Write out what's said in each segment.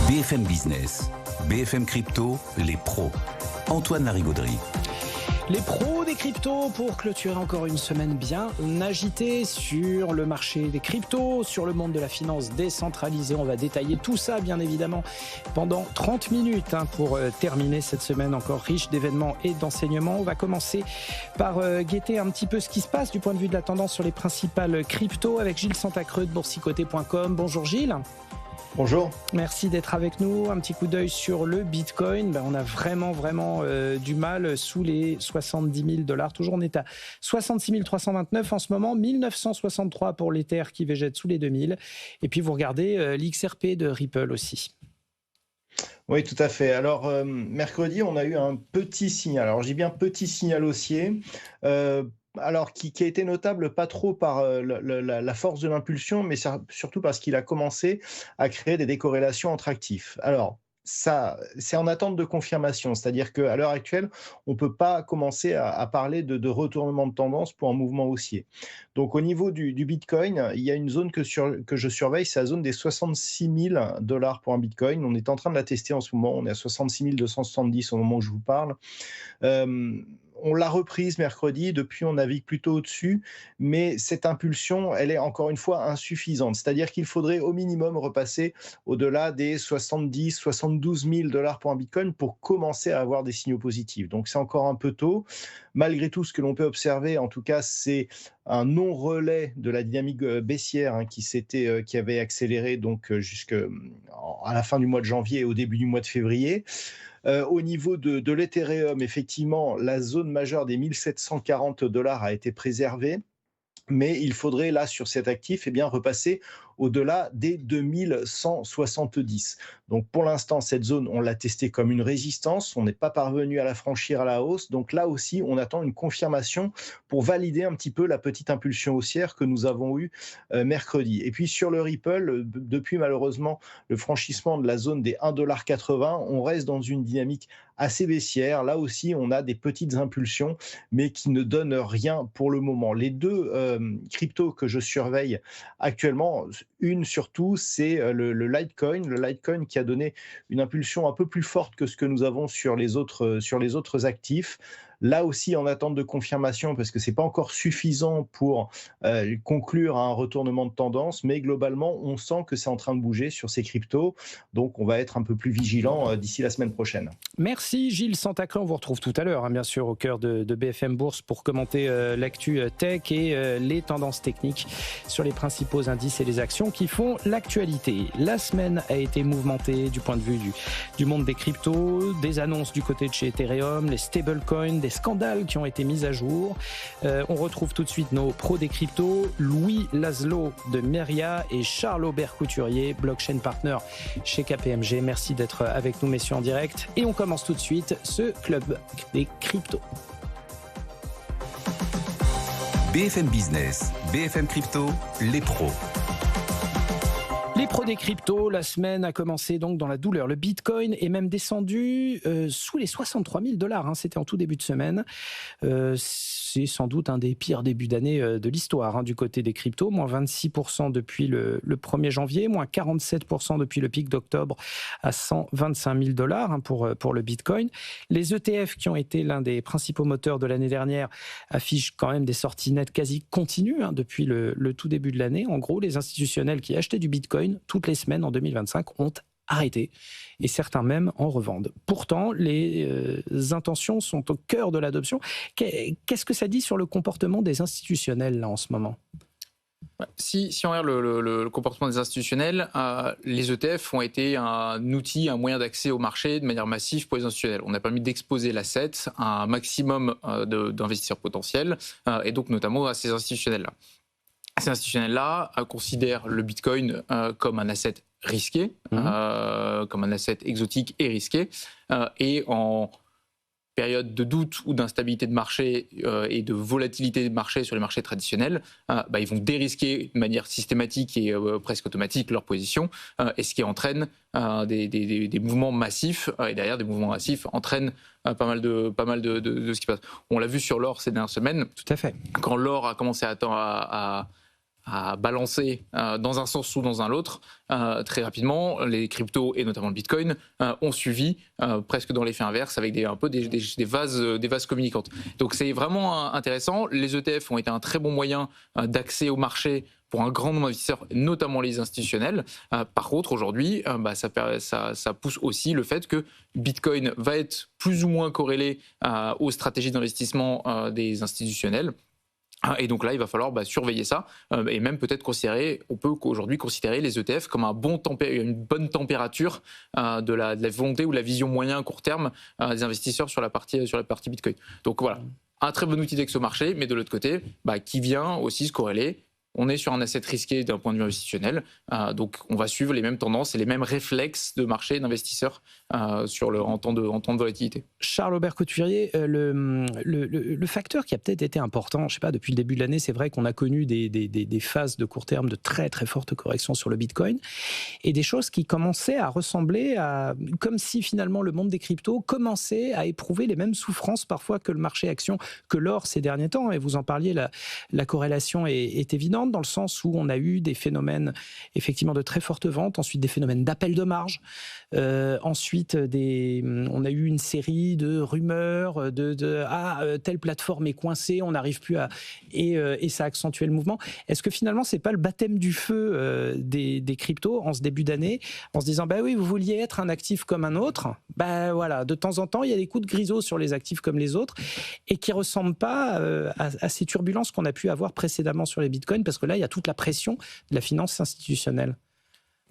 BFM Business, BFM Crypto, les pros. Antoine Larigauderie. Les pros des cryptos pour clôturer encore une semaine bien agitée sur le marché des cryptos, sur le monde de la finance décentralisée. On va détailler tout ça, bien évidemment, pendant 30 minutes pour terminer cette semaine encore riche d'événements et d'enseignements. On va commencer par guetter un petit peu ce qui se passe du point de vue de la tendance sur les principales cryptos avec Gilles Santacreux de boursicoté.com. Bonjour Gilles. Bonjour. Merci d'être avec nous. Un petit coup d'œil sur le Bitcoin. On a vraiment du mal sous les 70 000 $. Toujours, on est à 66 329 en ce moment, 1963 pour l'Ether qui végète sous les 2000. Et puis, vous regardez l'XRP de Ripple aussi. Oui, tout à fait. Alors, mercredi, on a eu un petit signal. Alors, j'ai bien petit signal haussier. Alors, qui a été notable pas trop par la force de l'impulsion, mais surtout parce qu'il a commencé à créer des décorrélations entre actifs. Alors, ça, c'est en attente de confirmation, c'est-à-dire qu'à l'heure actuelle, on ne peut pas commencer à parler de retournement de tendance pour un mouvement haussier. Donc, au niveau du Bitcoin, il y a une zone que je surveille, c'est la zone des 66 000 $ pour un Bitcoin. On est en train de la tester en ce moment, on est à 66 270 au moment où je vous parle. On l'a reprise mercredi, depuis on navigue plutôt au-dessus, mais cette impulsion, elle est encore une fois insuffisante. C'est-à-dire qu'il faudrait au minimum repasser au-delà des 70 000, 72 000 $ pour un Bitcoin pour commencer à avoir des signaux positifs. Donc c'est encore un peu tôt. Malgré tout, ce que l'on peut observer, en tout cas, c'est un non-relais de la dynamique baissière qui avait accéléré donc jusqu'à la fin du mois de janvier et au début du mois de février. Au niveau de l'Ethereum, effectivement, la zone majeure des 1740 $ a été préservée. Mais il faudrait, là, sur cet actif, repasser au-delà des 2170. Donc, pour l'instant, cette zone, on l'a testée comme une résistance. On n'est pas parvenu à la franchir à la hausse. Donc, là aussi, on attend une confirmation pour valider un petit peu la petite impulsion haussière que nous avons eue mercredi. Et puis, sur le Ripple, depuis, malheureusement, le franchissement de la zone des 1,80 $, on reste dans une dynamique assez baissière. Là aussi, on a des petites impulsions, mais qui ne donnent rien pour le moment. Les deux cryptos que je surveille actuellement, une surtout, c'est le Litecoin. Le Litecoin qui a donné une impulsion un peu plus forte que ce que nous avons sur les autres actifs. Là aussi, en attente de confirmation, parce que ce n'est pas encore suffisant pour conclure à un retournement de tendance, mais globalement, on sent que c'est en train de bouger sur ces cryptos. Donc, on va être un peu plus vigilant d'ici la semaine prochaine. Merci Gilles Santacreux. On vous retrouve tout à l'heure, bien sûr, au cœur de BFM Bourse pour commenter l'actu tech et les tendances techniques sur les principaux indices et les actions qui font l'actualité. La semaine a été mouvementée du point de vue du monde des cryptos, des annonces du côté de chez Ethereum, les stablecoins, des scandales qui ont été mis à jour. On retrouve tout de suite nos pros des cryptos, Louis Laszlo de Meria et Charles Aubert Couturier, blockchain partner chez KPMG. Merci d'être avec nous, messieurs, en direct. Et on commence tout de suite ce club des cryptos. BFM Business, BFM Crypto, les pros. Les pros des cryptos, la semaine a commencé donc dans la douleur. Le Bitcoin est même descendu sous les 63 000 $. C'était en tout début de semaine. C'est sans doute un des pires débuts d'année de l'histoire du côté des cryptos. Moins 26% depuis le 1er janvier, moins 47% depuis le pic d'octobre à 125 000 $ pour le Bitcoin. Les ETF qui ont été l'un des principaux moteurs de l'année dernière affichent quand même des sorties nettes quasi continues depuis le tout début de l'année. En gros, les institutionnels qui achetaient du Bitcoin toutes les semaines en 2025 ont arrêté et certains même en revendent. Pourtant, les intentions sont au cœur de l'adoption. Qu'est-ce que ça dit sur le comportement des institutionnels là en ce moment ? Si on regarde le comportement des institutionnels, les ETF ont été un outil, un moyen d'accès au marché de manière massive pour les institutionnels. On a permis d'exposer l'asset à un maximum d'investisseurs potentiels et donc notamment à ces institutionnels-là. Ces institutionnels-là considèrent le Bitcoin comme un asset risqué, comme un asset exotique et risqué. Et en période de doute ou d'instabilité de marché et de volatilité de marché sur les marchés traditionnels, ils vont dérisquer de manière systématique et presque automatique leur position, et ce qui entraîne des mouvements massifs, et derrière des mouvements massifs entraînent pas mal de ce qui passe. On l'a vu sur l'or ces dernières semaines. Tout à fait. Quand l'or a commencé à à balancer dans un sens ou dans un autre, très rapidement, les cryptos et notamment le Bitcoin ont suivi presque dans l'effet inverse avec des vases communicantes. Donc c'est vraiment intéressant. Les ETF ont été un très bon moyen d'accès au marché pour un grand nombre d'investisseurs, notamment les institutionnels. Par contre, aujourd'hui, ça pousse aussi le fait que Bitcoin va être plus ou moins corrélé aux stratégies d'investissement des institutionnels. Et donc là, il va falloir surveiller ça et même peut-être on peut aujourd'hui considérer les ETF comme une bonne température de la volonté ou de la vision moyen à court terme des investisseurs sur la partie Bitcoin. Donc voilà, un très bon outil d'accès au marché, mais de l'autre côté, qui vient aussi se corréler. On est sur un asset risqué d'un point de vue institutionnel, donc on va suivre les mêmes tendances et les mêmes réflexes de marché d'investisseurs en temps de volatilité. Charles-Aubert Couturier, le facteur qui a peut-être été important, je ne sais pas, depuis le début de l'année, c'est vrai qu'on a connu des phases de court terme de très très fortes corrections sur le Bitcoin et des choses qui commençaient à ressembler à, comme si finalement le monde des cryptos commençait à éprouver les mêmes souffrances parfois que le marché action, que l'or ces derniers temps. Et vous en parliez, la corrélation est évidente, dans le sens où on a eu des phénomènes effectivement de très fortes ventes, ensuite des phénomènes d'appel de marge, ensuite on a eu une série de rumeurs telle plateforme est coincée, on n'arrive plus à... Et ça a accentué le mouvement. Est-ce que finalement c'est pas le baptême du feu des cryptos en ce début d'année, en se disant oui, vous vouliez être un actif comme un autre, voilà, de temps en temps il y a des coups de grisot sur les actifs comme les autres et qui ressemblent pas à ces turbulences qu'on a pu avoir précédemment sur les bitcoins, parce que là, il y a toute la pression de la finance institutionnelle.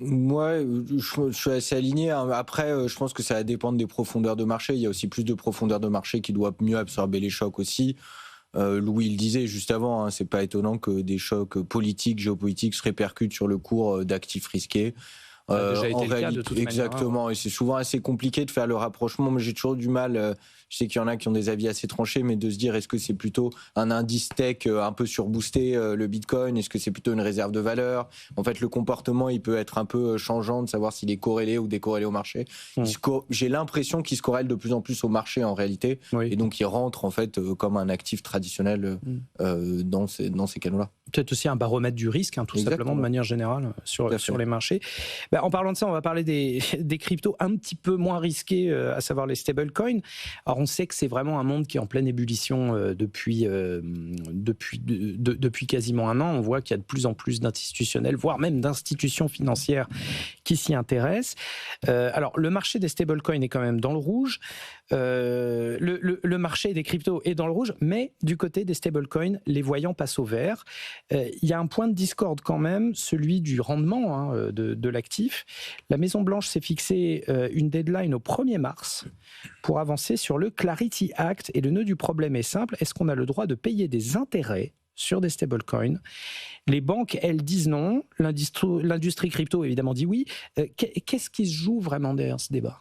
Moi, je suis assez aligné. Après, je pense que ça va dépendre des profondeurs de marché. Il y a aussi plus de profondeur de marché qui doit mieux absorber les chocs aussi. Louis le disait juste avant, c'est pas étonnant que des chocs politiques, géopolitiques se répercutent sur le cours d'actifs risqués. Ça a déjà été le cas de toute exactement, manière. Et c'est souvent assez compliqué de faire le rapprochement. Mais j'ai toujours du mal, je sais qu'il y en a qui ont des avis assez tranchés, mais de se dire, est-ce que c'est plutôt un indice tech un peu surboosté, le Bitcoin? Est-ce que c'est plutôt une réserve de valeur? En fait, le comportement, il peut être un peu changeant, de savoir s'il est corrélé ou décorrélé au marché. J'ai l'impression qu'il se corrèle de plus en plus au marché en réalité, et donc il rentre en fait comme un actif traditionnel dans ces canaux-là. Peut-être aussi un baromètre du risque, tout simplement, de manière générale, sur les marchés. En parlant de ça, on va parler des cryptos un petit peu moins risqués, à savoir les stablecoins. Alors, on sait que c'est vraiment un monde qui est en pleine ébullition depuis quasiment un an. On voit qu'il y a de plus en plus d'institutionnels, voire même d'institutions financières qui s'y intéressent. Alors, le marché des stablecoins est quand même dans le rouge. Le marché des cryptos est dans le rouge, mais du côté des stablecoins, les voyants passent au vert. Il y a un point de discorde quand même, celui du rendement de l'actif. La Maison-Blanche s'est fixé une deadline au 1er mars pour avancer sur le Clarity Act. Et le nœud du problème est simple, est-ce qu'on a le droit de payer des intérêts sur des stablecoins? Les banques, elles, disent non. L'industrie crypto, évidemment, dit oui. Qu'est-ce qui se joue vraiment derrière ce débat?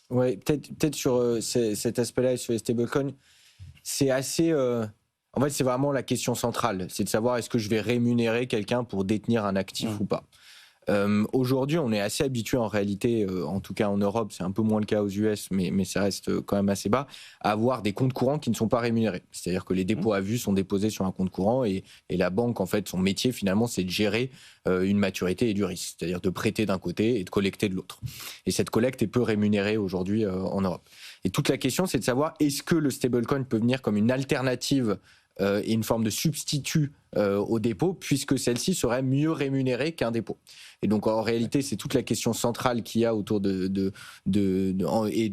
Oui, peut-être sur cet aspect-là et sur les stablecoins, c'est assez... En fait, c'est vraiment la question centrale. C'est de savoir est-ce que je vais rémunérer quelqu'un pour détenir un actif ou pas. Aujourd'hui, on est assez habitué en réalité, en tout cas en Europe, c'est un peu moins le cas aux US, mais ça reste quand même assez bas, à avoir des comptes courants qui ne sont pas rémunérés. C'est-à-dire que les dépôts à vue sont déposés sur un compte courant et la banque, en fait, son métier finalement, c'est de gérer une maturité et du risque, c'est-à-dire de prêter d'un côté et de collecter de l'autre. Et cette collecte est peu rémunérée aujourd'hui en Europe. Et toute la question, c'est de savoir est-ce que le stablecoin peut venir comme une alternative et une forme de substitut au dépôt, puisque celle-ci serait mieux rémunérée qu'un dépôt. Et donc en réalité, c'est toute la question centrale qu'il y a autour et de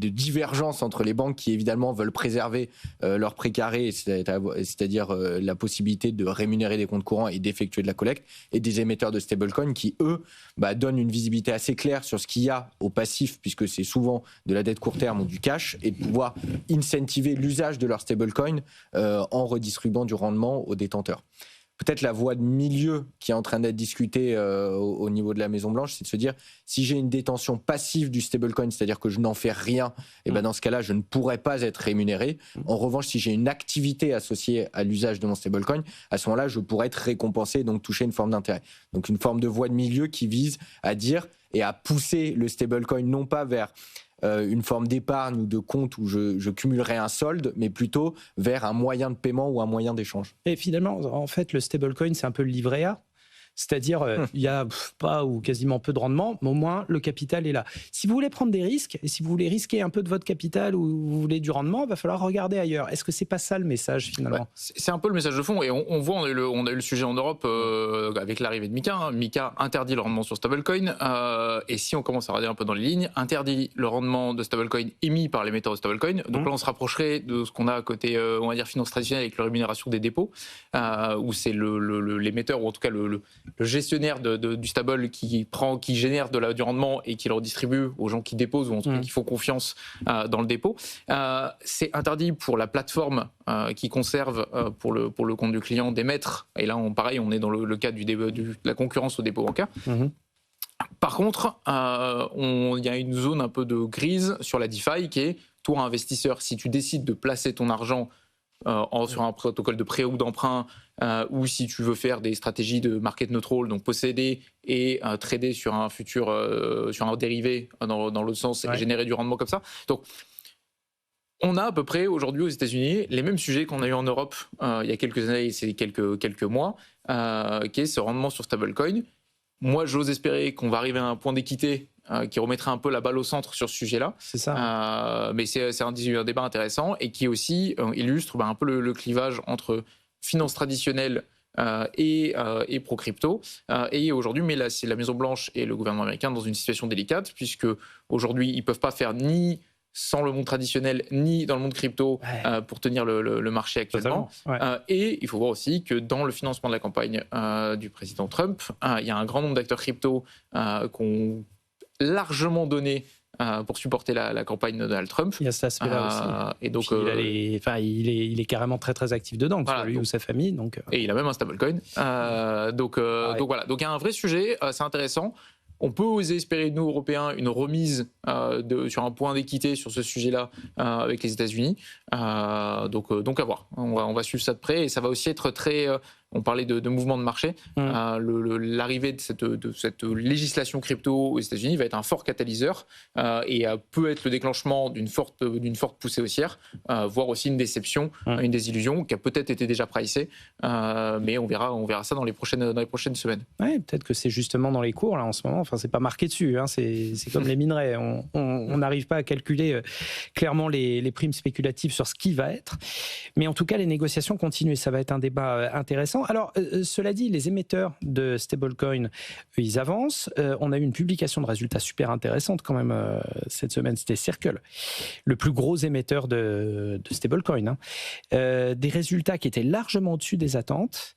divergence entre les banques qui évidemment veulent préserver leur prêt carré, c'est-à-dire la possibilité de rémunérer des comptes courants et d'effectuer de la collecte, et des émetteurs de stablecoins qui, eux, donnent une visibilité assez claire sur ce qu'il y a au passif, puisque c'est souvent de la dette court terme ou du cash, et de pouvoir incentiver l'usage de leur stablecoin en redistribuant du rendement aux détenteurs. Peut-être la voie de milieu qui est en train d'être discutée au niveau de la Maison-Blanche, c'est de se dire, si j'ai une détention passive du stablecoin, c'est-à-dire que je n'en fais rien, et dans ce cas-là, je ne pourrais pas être rémunéré. En revanche, si j'ai une activité associée à l'usage de mon stablecoin, à ce moment-là, je pourrais être récompensé et donc toucher une forme d'intérêt. Donc une forme de voie de milieu qui vise à dire et à pousser le stablecoin non pas vers une forme d'épargne ou de compte où je cumulerai un solde, mais plutôt vers un moyen de paiement ou un moyen d'échange. Et finalement, en fait, le stablecoin, c'est un peu le livret A. C'est-à-dire, il y a pas ou quasiment peu de rendement, mais au moins le capital est là. Si vous voulez prendre des risques, et si vous voulez risquer un peu de votre capital ou vous voulez du rendement, il va falloir regarder ailleurs. Est-ce que c'est pas ça le message finalement ? C'est un peu le message de fond, et on voit, on a eu le sujet en Europe avec l'arrivée de Mika. Mika interdit le rendement sur stablecoin, et si on commence à regarder un peu dans les lignes, interdit le rendement de stablecoin émis par l'émetteur de stablecoin. Donc là, on se rapprocherait de ce qu'on a à côté, on va dire, finance traditionnelle avec la rémunération des dépôts, où c'est l'émetteur, ou en tout cas le gestionnaire du stable qui génère du rendement et qui le redistribue aux gens qui déposent, ou en tout cas qui font confiance dans le dépôt. C'est interdit pour la plateforme qui conserve pour le compte du client d'émettre. Et là, pareil, on est dans le cas de la concurrence au dépôt bancaire. Par contre, il y a une zone un peu de grise sur la DeFi qui est, toi, investisseur, si tu décides de placer ton argent sur un protocole de prêt ou d'emprunt, ou si tu veux faire des stratégies de market neutral, donc posséder et trader sur un futur, sur un dérivé dans l'autre sens, et générer du rendement comme ça. Donc, on a à peu près aujourd'hui aux États-Unis les mêmes sujets qu'on a eu en Europe il y a quelques années, c'est quelques mois, qui est ce rendement sur stablecoin. Moi, j'ose espérer qu'on va arriver à un point d'équité qui remettra un peu la balle au centre sur ce sujet-là. C'est ça. Mais c'est un débat intéressant et qui aussi illustre un peu le clivage entre finance traditionnelle et pro-crypto. Et aujourd'hui, mais là, c'est la Maison-Blanche et le gouvernement américain dans une situation délicate, puisque aujourd'hui, ils ne peuvent pas faire ni sans le monde traditionnel, ni dans le monde crypto pour tenir le marché actuellement. Et il faut voir aussi que dans le financement de la campagne du président Trump, il y a un grand nombre d'acteurs crypto qu'on largement donné pour supporter la campagne de Donald Trump. Il y a cet aspect-là aussi. Et donc, il est carrément très très actif dedans, que ce soit lui ou sa famille. Donc, et il a même un stablecoin. Donc voilà. Donc il y a un vrai sujet, c'est intéressant. On peut oser espérer, nous, Européens, une remise sur un point d'équité sur ce sujet-là avec les États-Unis. Donc à voir. On va suivre ça de près. Et ça va aussi être très... on parlait de mouvement de marché. L'arrivée de cette législation crypto aux États-Unis va être un fort catalyseur et peut être le déclenchement d'une forte poussée haussière, voire aussi une déception, une désillusion qui a peut-être été déjà pricée. Mais on verra ça dans les prochaines semaines. Ouais, peut-être que c'est justement dans les cours là en ce moment. Enfin, c'est pas marqué dessus. Hein, c'est comme les minerais. On n'arrive pas à calculer clairement les primes spéculatives sur ce qui va être. Mais en tout cas, les négociations continuent. Ça va être un débat intéressant. Alors, cela dit, les émetteurs de stablecoin, ils avancent. On a eu une publication de résultats super intéressante quand même cette semaine. C'était Circle, le plus gros émetteur de stablecoin. Hein. Des résultats qui étaient largement au-dessus des attentes.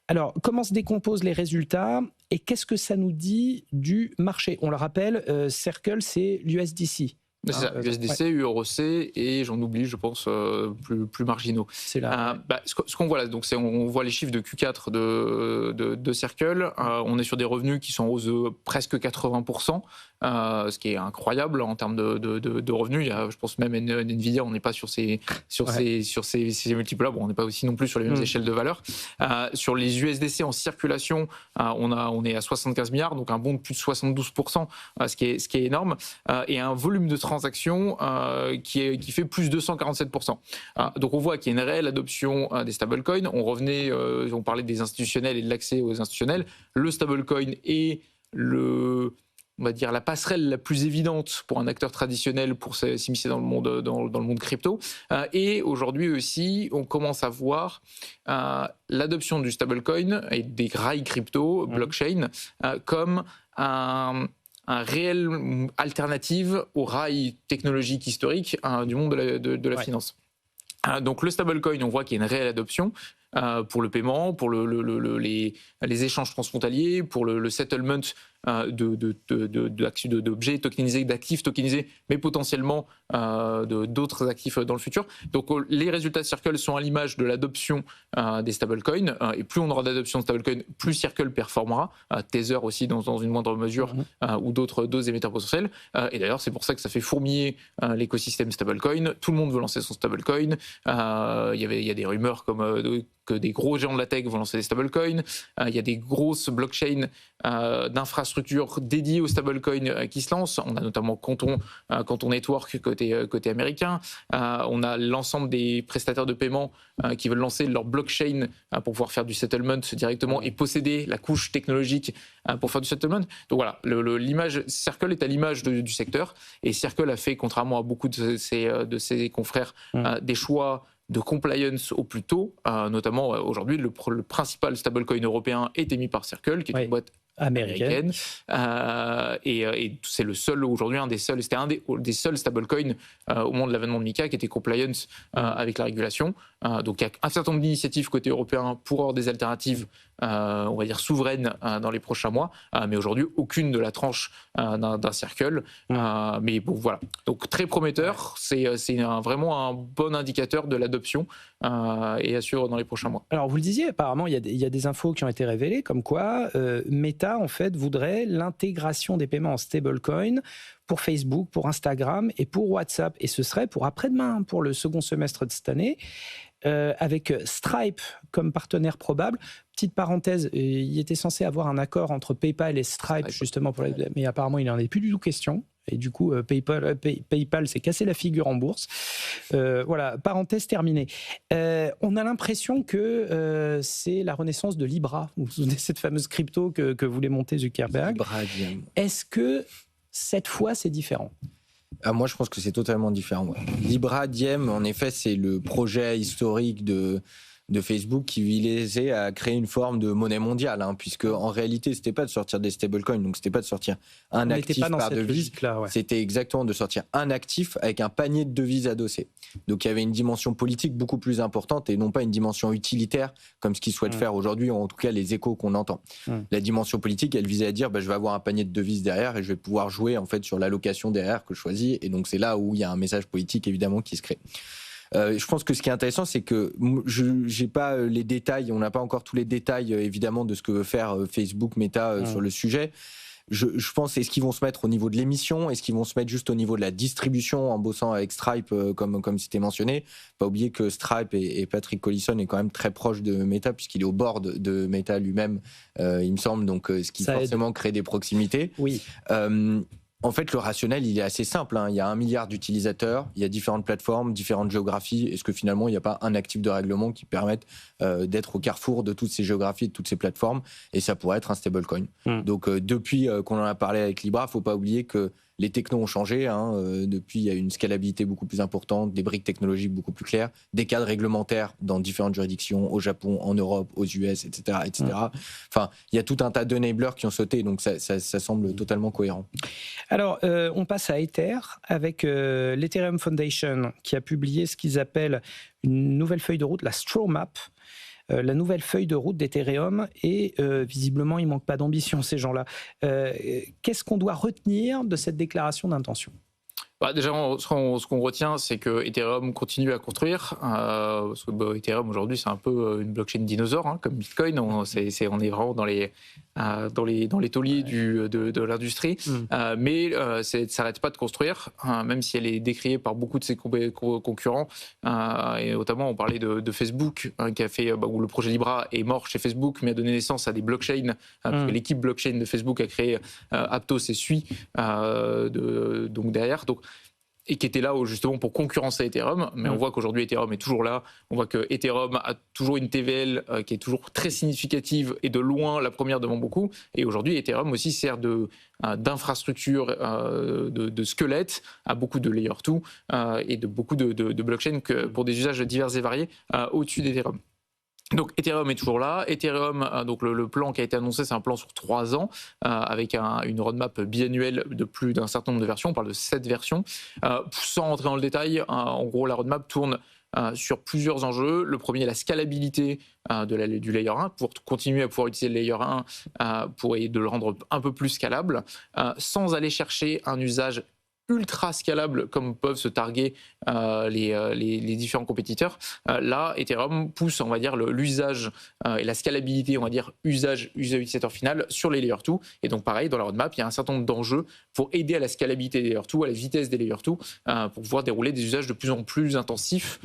Alors, comment se décomposent les résultats et qu'est-ce que ça nous dit du marché ? On le rappelle, Circle, c'est l'USDC. C'est ça, USDC, UROC et j'en oublie, je pense, plus marginaux. C'est là. Ce qu'on voit là, donc on voit les chiffres de Q4 de Circle. On est sur des revenus qui sont en hausse de presque 80%, ce qui est incroyable en termes de revenus. Il y a, je pense même Nvidia, on n'est pas sur ces multiples-là. Bon, on n'est pas aussi non plus sur les mêmes échelles de valeur. Sur les USDC en circulation, on est à 75 milliards, donc un bond de plus de 72%, ce qui est énorme, et un volume de transactions qui fait plus de 247%. Donc on voit qu'il y a une réelle adoption des stablecoins. On parlait des institutionnels et de l'accès aux institutionnels. Le stablecoin est on va dire la passerelle la plus évidente pour un acteur traditionnel pour s'immiscer dans le monde crypto. Et aujourd'hui aussi, on commence à voir l'adoption du stablecoin et des rails crypto, blockchain, comme un réel alternative aux rails technologiques historiques du monde de la finance. Donc le stablecoin, on voit qu'il y a une réelle adoption pour le paiement, pour les échanges transfrontaliers, pour le settlement d'objets tokenisés, d'actifs tokenisés, mais potentiellement d'autres actifs dans le futur. Donc les résultats de Circle sont à l'image de l'adoption des stablecoins, et plus on aura d'adoption de stablecoins, plus Circle performera. Tether aussi dans une moindre mesure, ou d'autres émetteurs potentiels. Et d'ailleurs, c'est pour ça que ça fait fourmiller l'écosystème stablecoin. Tout le monde veut lancer son stablecoin. Il y a des rumeurs comme que des gros géants de la tech vont lancer des stablecoins. Il y a des grosses blockchains d'infrastructures infrastructures dédiées aux stablecoins qui se lancent. On a notamment Canton Network côté américain. On a l'ensemble des prestataires de paiement qui veulent lancer leur blockchain pour pouvoir faire du settlement directement et posséder la couche technologique pour faire du settlement. Donc voilà, l'image Circle est à l'image du secteur, et Circle a fait, contrairement à beaucoup de ses confrères, des choix de compliance au plus tôt, notamment aujourd'hui le principal stablecoin européen est émis par Circle, qui est une boîte américaine. Et c'est le seul aujourd'hui, c'était un des seuls stablecoins au moment de l'avènement de MiCA qui était compliance avec la régulation. Donc il y a un certain nombre d'initiatives côté européen pour avoir des alternatives, on va dire souveraines dans les prochains mois, mais aujourd'hui aucune de la tranche d'un Circle. Mais bon voilà, donc très prometteur. C'est vraiment un bon indicateur de l'adoption et à suivre dans les prochains mois. Alors vous le disiez, apparemment il y a des infos qui ont été révélées comme quoi Meta en fait voudrait l'intégration des paiements en stablecoin pour Facebook, pour Instagram et pour WhatsApp, et ce serait pour après-demain, pour le second semestre de cette année, avec Stripe comme partenaire probable. Petite parenthèse, il était censé avoir un accord entre PayPal et Stripe justement mais apparemment il n'en est plus du tout question. Et du coup, PayPal s'est cassé la figure en bourse. Voilà, parenthèse terminée. On a l'impression que c'est la renaissance de Libra. Vous vous souvenez de cette fameuse crypto que voulait monter Zuckerberg? Est-ce que cette fois, c'est différent? Moi, je pense que c'est totalement différent. Ouais. Libra Diem, en effet, c'est le projet historique de Facebook qui visait à créer une forme de monnaie mondiale, puisque en réalité, c'était pas de sortir des stablecoins, donc c'était pas de sortir un actif par devise, c'était exactement de sortir un actif avec un panier de devises adossé. Donc il y avait une dimension politique beaucoup plus importante et non pas une dimension utilitaire comme ce qu'ils souhaitent faire aujourd'hui, en tout cas les échos qu'on entend. La dimension politique, elle visait à dire je vais avoir un panier de devises derrière et je vais pouvoir jouer en fait sur l'allocation derrière que je choisis, et donc c'est là où il y a un message politique évidemment qui se crée. Je pense que ce qui est intéressant, c'est que je n'ai pas les détails, on n'a pas encore tous les détails évidemment de ce que veut faire Facebook, Meta sur le sujet. Je pense, est-ce qu'ils vont se mettre au niveau de l'émission? Est-ce qu'ils vont se mettre juste au niveau de la distribution en bossant avec Stripe comme c'était mentionné? Pas oublier que Stripe et Patrick Collison est quand même très proche de Meta puisqu'il est au board de Meta lui-même, il me semble, donc ce qui forcément crée des proximités. Oui. En fait, le rationnel, il est assez simple. Il y a 1 milliard d'utilisateurs, il y a différentes plateformes, différentes géographies. Est-ce que finalement, il n'y a pas un actif de règlement qui permette d'être au carrefour de toutes ces géographies, de toutes ces plateformes? Et ça pourrait être un stablecoin. Donc, depuis qu'on en a parlé avec Libra, il ne faut pas oublier que les technos ont changé. Depuis, il y a une scalabilité beaucoup plus importante, des briques technologiques beaucoup plus claires, des cadres réglementaires dans différentes juridictions, au Japon, en Europe, aux US, etc. Enfin, il y a tout un tas d'enablers qui ont sauté, donc ça semble totalement cohérent. Alors, on passe à Ether avec l'Ethereum Foundation qui a publié ce qu'ils appellent une nouvelle feuille de route, la Straw Map. La nouvelle feuille de route d'Ethereum, et visiblement, il ne manque pas d'ambition, ces gens-là. Qu'est-ce qu'on doit retenir de cette déclaration d'intention ? Déjà, ce qu'on retient, c'est que Ethereum continue à construire. Parce que Ethereum, aujourd'hui, c'est un peu une blockchain dinosaure, comme Bitcoin. On est vraiment dans les tauliers de l'industrie. Mais ça n'arrête pas de construire, même si elle est décriée par beaucoup de ses concurrents. Et notamment, on parlait de Facebook, qui a fait, où le projet Libra est mort chez Facebook, mais a donné naissance à des blockchains. Parce que l'équipe blockchain de Facebook a créé Aptos et Sui donc derrière. Et qui était là justement pour concurrencer Ethereum, mais on voit qu'aujourd'hui Ethereum est toujours là, on voit que Ethereum a toujours une TVL qui est toujours très significative et de loin la première devant beaucoup, et aujourd'hui Ethereum aussi sert d'infrastructure, de squelette à beaucoup de layer 2 et de beaucoup de blockchains pour des usages divers et variés au-dessus d'Ethereum. Donc Ethereum est toujours là. Ethereum, donc le plan qui a été annoncé, c'est un plan sur 3 ans avec une roadmap biannuelle de plus d'un certain nombre de versions. On parle de 7 versions. Sans rentrer dans le détail, en gros, la roadmap tourne sur plusieurs enjeux. Le premier est la scalabilité du layer 1 pour continuer à pouvoir utiliser le layer 1 pour de le rendre un peu plus scalable sans aller chercher un usage ultra scalable comme peuvent se targuer les différents compétiteurs. Là, Ethereum pousse, on va dire, l'usage et la scalabilité, on va dire, usage utilisateur final sur les Layer 2. Et donc, pareil, dans la roadmap, il y a un certain nombre d'enjeux pour aider à la scalabilité des Layer 2, à la vitesse des Layer 2, pour pouvoir dérouler des usages de plus en plus intensifs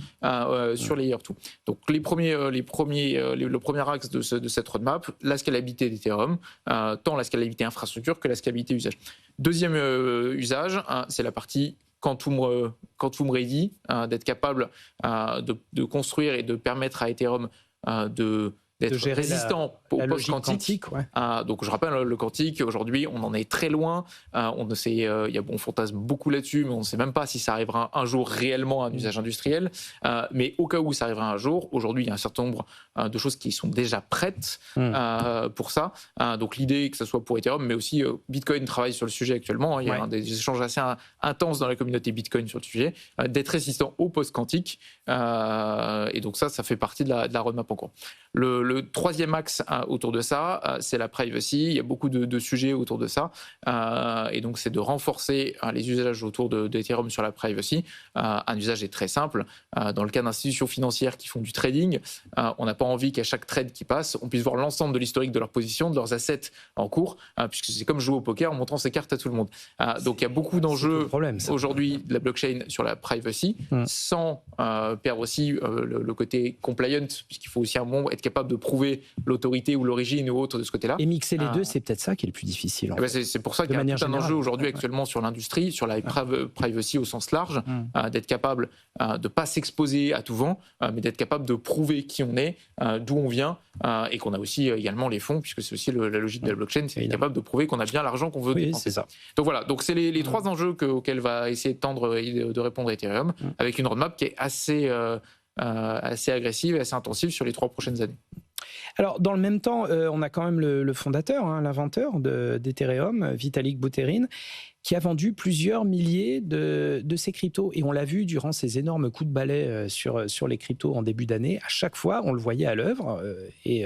sur les Layer 2. Donc, le premier axe de cette roadmap, la scalabilité d'Ethereum, tant la scalabilité infrastructure que la scalabilité usage. Deuxième usage, c'est la partie Quantum Ready, d'être capable de construire et de permettre à Ethereum d'être résistant au post-quantique. Donc je rappelle, le quantique, aujourd'hui, on en est très loin. On fantasme beaucoup là-dessus, mais on ne sait même pas si ça arrivera un jour réellement à un usage industriel. Mais au cas où ça arrivera un jour, aujourd'hui, il y a un certain nombre de choses qui sont déjà prêtes pour ça. Donc l'idée, que ce soit pour Ethereum, mais aussi Bitcoin travaille sur le sujet actuellement. Il y a des échanges assez intenses dans la communauté Bitcoin sur le sujet, d'être résistant au post-quantique. Et donc ça fait partie de la roadmap en cours. Le troisième axe autour de ça, c'est la privacy. Il y a beaucoup de sujets autour de ça. Et donc, c'est de renforcer les usages autour d'Ethereum sur la privacy. Un usage est très simple. Dans le cas d'institutions financières qui font du trading, on n'a pas envie qu'à chaque trade qui passe, on puisse voir l'ensemble de l'historique de leur position, de leurs assets en cours, puisque c'est comme jouer au poker en montrant ses cartes à tout le monde. Donc, il y a beaucoup d'enjeux aujourd'hui de la blockchain sur la privacy, sans perdre aussi le côté compliant, puisqu'il faut aussi à un moment être capable de prouver l'autorité ou l'origine ou autre de ce côté-là. Et mixer les deux, c'est peut-être ça qui est le plus difficile. C'est pour ça qu'il y a tout un enjeu aujourd'hui actuellement sur l'industrie, sur la privacy au sens large, d'être capable de ne pas s'exposer à tout vent, mais d'être capable de prouver qui on est, d'où on vient, et qu'on a aussi également les fonds, puisque c'est aussi la logique de la blockchain, c'est être capable de prouver qu'on a bien l'argent qu'on veut dépenser. C'est ça. Donc voilà, donc c'est les trois enjeux auxquels va essayer de tendre et de répondre Ethereum, avec une roadmap qui est assez agressive et assez intensive sur les 3 prochaines années. Alors, dans le même temps, on a quand même le fondateur, l'inventeur d'Ethereum, Vitalik Buterin, qui a vendu plusieurs milliers de ces cryptos. Et on l'a vu durant ces énormes coups de balai sur les cryptos en début d'année. À chaque fois, on le voyait à l'œuvre et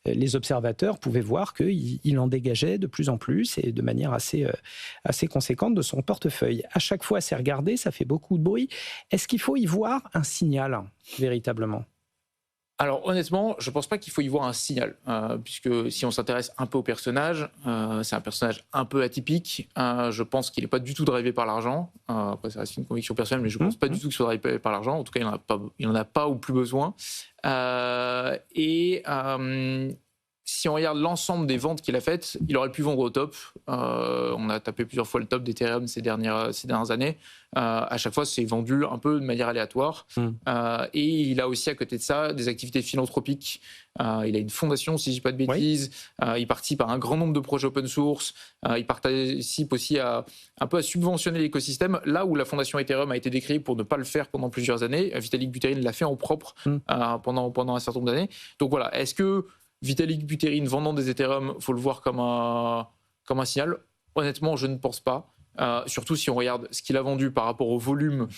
les observateurs pouvaient voir qu'il en dégageait de plus en plus et de manière assez conséquente de son portefeuille. À chaque fois, c'est regardé, ça fait beaucoup de bruit. Est-ce qu'il faut y voir un signal, véritablement ? Alors honnêtement, je ne pense pas qu'il faut y voir un signal, puisque si on s'intéresse un peu au personnage, c'est un personnage un peu atypique. Je pense qu'il n'est pas du tout drivé par l'argent. Après, ça reste une conviction personnelle, mais je ne pense pas du tout qu'il soit drivé par l'argent. En tout cas, il n'en a pas ou plus besoin. Si on regarde l'ensemble des ventes qu'il a faites, il aurait pu vendre au top. On a tapé plusieurs fois le top d'Ethereum ces dernières années. À chaque fois, c'est vendu un peu de manière aléatoire. Et il a aussi, à côté de ça, des activités philanthropiques. Il a une fondation, si je ne dis pas de bêtises. Il participe à un grand nombre de projets open source. Il participe aussi un peu à subventionner l'écosystème. Là où la fondation Ethereum a été décriée pour ne pas le faire pendant plusieurs années, Vitalik Buterin l'a fait en propre pendant un certain nombre d'années. Donc voilà, est-ce que Vitalik Buterin vendant des Ethereum, il faut le voir comme un signal? Honnêtement, je ne pense pas. Surtout si on regarde ce qu'il a vendu par rapport au volume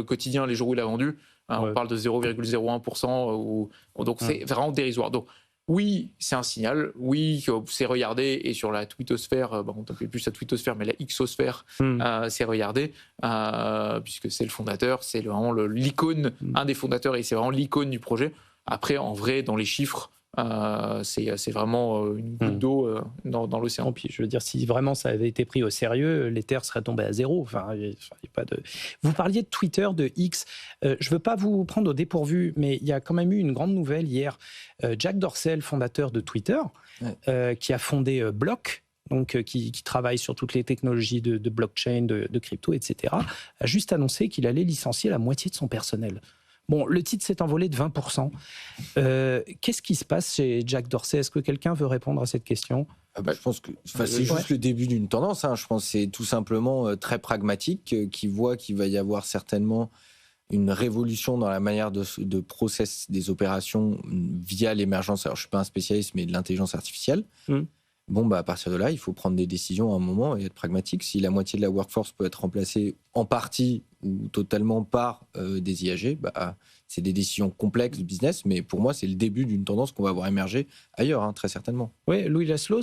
quotidien les jours où il a vendu. On parle de 0,01%. Donc c'est vraiment dérisoire. Donc oui, c'est un signal. Oui, c'est regardé. Et sur la twittosphère, on n'appelle plus la twittosphère, mais la xosphère, c'est regardé. Puisque c'est le fondateur, c'est vraiment l'icône, un des fondateurs, et c'est vraiment l'icône du projet. Après, en vrai, dans les chiffres, c'est vraiment une goutte d'eau dans l'océan. Puis, je veux dire, si vraiment ça avait été pris au sérieux, l'Ether serait tombé à zéro. Enfin, y a pas de... Vous parliez de Twitter, de X. Je ne veux pas vous prendre au dépourvu, mais il y a quand même eu une grande nouvelle hier. Jack Dorsey, le fondateur de Twitter, qui a fondé Block, donc qui travaille sur toutes les technologies de blockchain, de crypto, etc., a juste annoncé qu'il allait licencier la moitié de son personnel. Bon, le titre s'est envolé de 20%. Qu'est-ce qui se passe chez Jack Dorsey? Est-ce que quelqu'un veut répondre à cette question? Je pense que c'est juste le début d'une tendance. Je pense que c'est tout simplement très pragmatique, qui voit qu'il va y avoir certainement une révolution dans la manière de process des opérations via l'émergence, alors je ne suis pas un spécialiste, mais de l'intelligence artificielle. À partir de là, il faut prendre des décisions à un moment et être pragmatique. Si la moitié de la workforce peut être remplacée en partie ou totalement par des IAG, c'est des décisions complexes de business, mais pour moi, c'est le début d'une tendance qu'on va voir émerger ailleurs, très certainement. Oui, Louis Laszlo,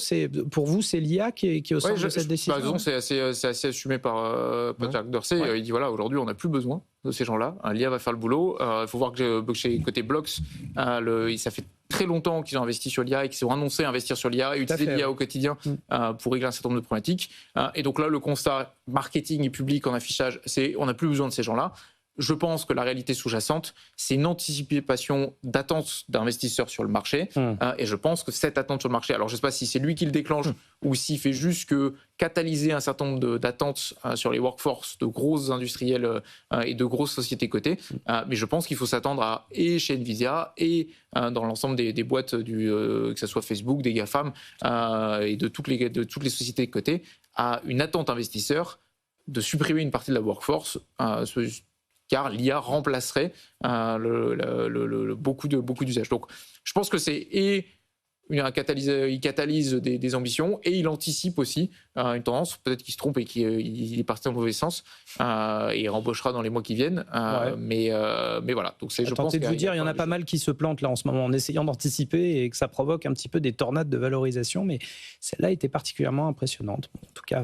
pour vous, c'est l'IA qui est au centre de cette décision. Par exemple, c'est assez assumé par Jack Dorsey. Ouais. Il dit voilà, aujourd'hui, on n'a plus besoin de ces gens-là. L'IA va faire le boulot. Il faut voir que chez côté Blocks, ça fait très longtemps qu'ils ont investi sur l'IA et qu'ils ont annoncé investir sur l'IA et utiliser l'IA au quotidien pour régler un certain nombre de problématiques. Et donc là, le constat marketing et public en affichage, c'est on n'a plus besoin de ces gens-là. Je pense que la réalité sous-jacente, c'est une anticipation d'attente d'investisseurs sur le marché. Et je pense que cette attente sur le marché, alors je ne sais pas si c'est lui qui le déclenche ou s'il fait juste que catalyser un certain nombre d'attentes sur les workforces de grosses industriels et de grosses sociétés cotées. Mais je pense qu'il faut s'attendre et chez Nvidia et dans l'ensemble des boîtes, que ce soit Facebook, des GAFAM et de toutes les sociétés cotées, à une attente investisseur de supprimer une partie de la workforce car l'IA remplacerait beaucoup d'usages. Donc, je pense que il catalyse des ambitions et il anticipe aussi une tendance, peut-être qu'il se trompe et qu'il est parti dans le mauvais sens et embauchera dans les mois qui viennent. Mais voilà. Donc je pense de vous dire, il y en a pas mal qui se plantent là en ce moment en essayant d'anticiper et que ça provoque un petit peu des tornades de valorisation. Mais celle-là était particulièrement impressionnante. En tout cas,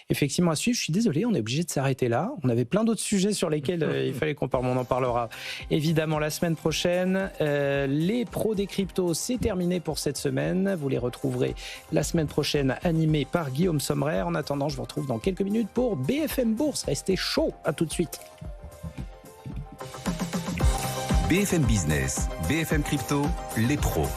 effectivement à suivre. Je suis désolé, on est obligé de s'arrêter là. On avait plein d'autres sujets sur lesquels il fallait qu'on parle. On en parlera évidemment la semaine prochaine. Les pros des cryptos, c'est terminé pour cette semaine. Vous les retrouverez la semaine prochaine animés par Guillaume Sommerer. En attendant, je vous retrouve dans quelques minutes pour BFM Bourse. Restez chaud. À tout de suite. BFM Business, BFM Crypto, les pros.